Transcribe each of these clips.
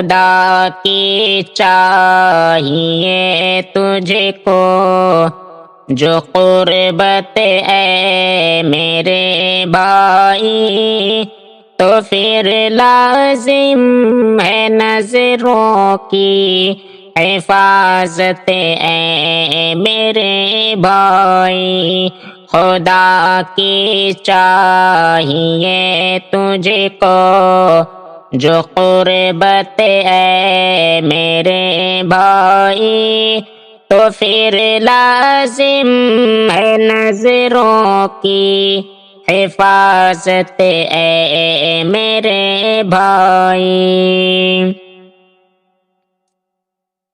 خدا کی چاہیے تجھ کو جو قربت ہے میرے بھائی، تو پھر لازم ہے نظروں کی حفاظت اے میرے بھائی۔ خدا کی چاہیے تجھ کو جو قربت ہے میرے بھائی، تو پھر لازم ہے نظروں کی حفاظت اے میرے بھائی۔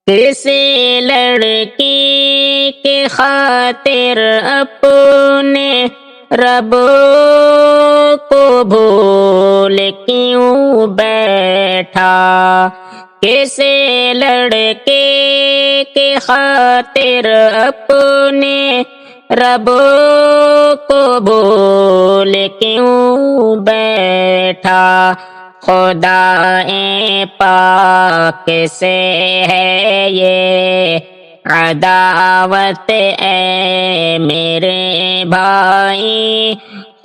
کسی لڑکی کی خاطر اپنے رب کو بھول کیوں بیٹھا، کسی لڑکے کی خاطر اپنے رب کو بھول کیوں بیٹھا، خدا پاک سے ہے یہ عداوت اے میرے بھائی،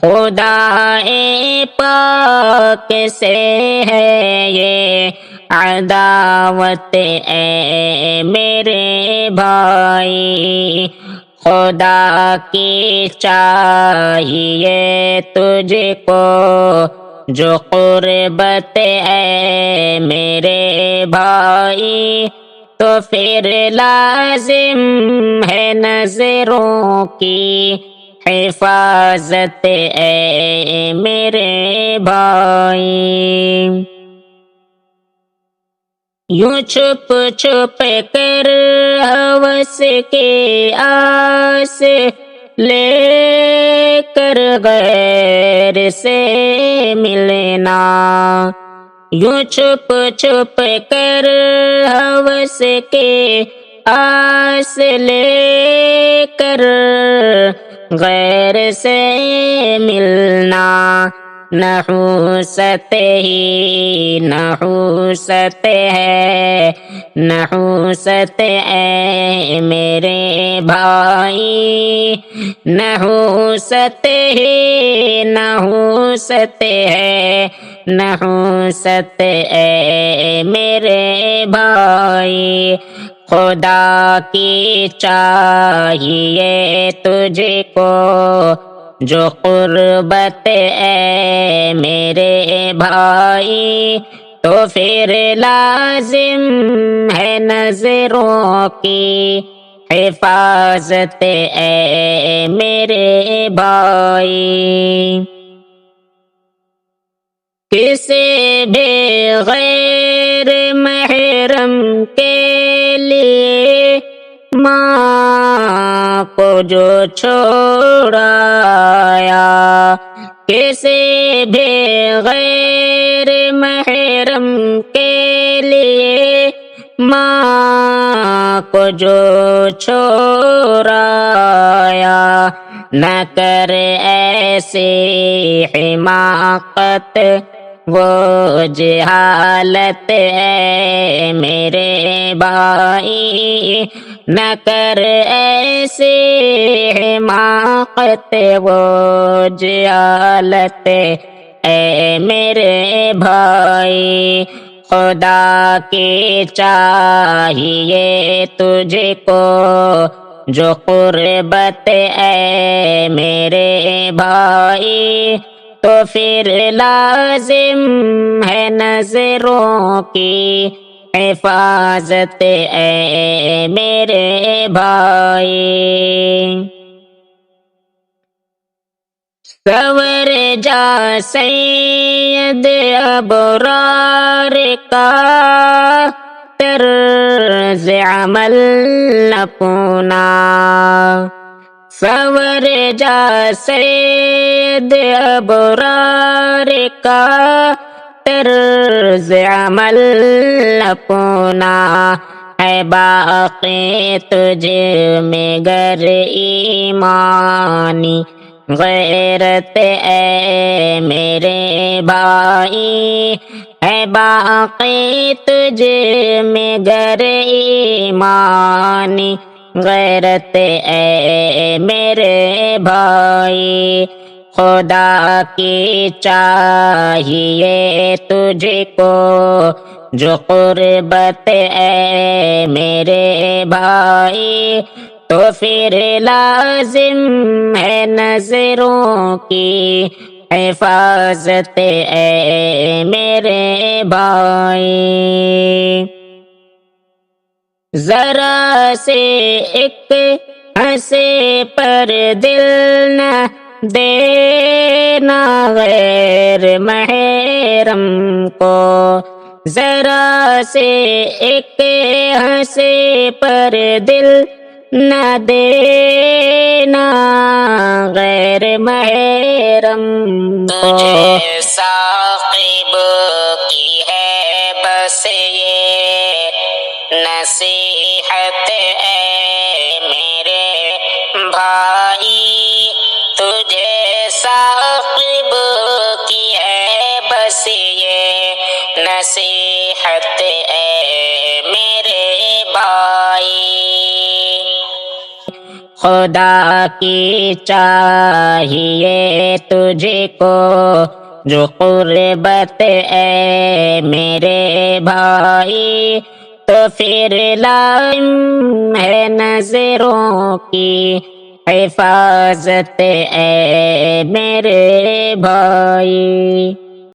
خدا پاک سے ہے یہ عداوت اے میرے بھائی۔ خدا کی چاہیے تجھ کو جو قربت ہے میرے بھائی، تو پھر لازم ہے نظروں کی حفاظت اے میرے بھائی۔ یوں چھپ چھپ کر ہوس کے آس لے کر غیر سے ملنا، یوں چھپ چھپ کر ہوس کے آس لے کر غیر سے ملنا، نحوست ہی نحوست ہے، نحوست اے میرے بھائی، نحوست ہی نحوست ہے، نحوست اے میرے بھائی۔ خدا کی چاہیے تجھ کو جو قربت ہے میرے بھائی، تو پھر لازم ہے نظروں کی حفاظت اے میرے بھائی۔ کسی بھی غیر محرم کے لیے ماں کو جو چھوڑایا، کسی بھی غیر محرم کے لیے ماں کو جو چھوڑایا، نہ کر ایسی حماقت وہ جہالت ہے میرے بھائی، نہ کر ایسی حماقت وہ جہالت اے میرے بھائی۔ خدا کی چاہیے تجھ کو جو قربت ہے میرے بھائی، تو پھر لازم ہے نظروں کی حفاظت اے میرے بھائی۔ سور جا سید ابرار کا طرز عمل اپنا، سور جا سید ابرار کا طرز عمل اپنا، ہے باقی تجھ میں گر ایمانی غیرت اے میرے بھائی، ہے باقی تجھ میں گر ایمانی غیرت اے میرے بھائی، خدا کی چاہیے تجھ کو جو قربت اے میرے بھائی، تو پھر لازم ہے نظروں کی حفاظت اے میرے بھائی۔ ذرا سے ایک ہنسے پر دل نہ دینا غیر محرم کو، ذرا سے ایک ہنسے پر دل نہ دینا غیر محرم کو۔ تجھے ثاقب کی ہے بس یہ نصیحت اے میرے بھائی، تجھے ثاقب کی ہے بس یہ نصیحت اے میرے بھائی، خدا کی چاہیے تجھ کو جو قربت اے میرے بھائی، تو پھر لازم ہے نظروں کی حفاظت اے میرے بھائی۔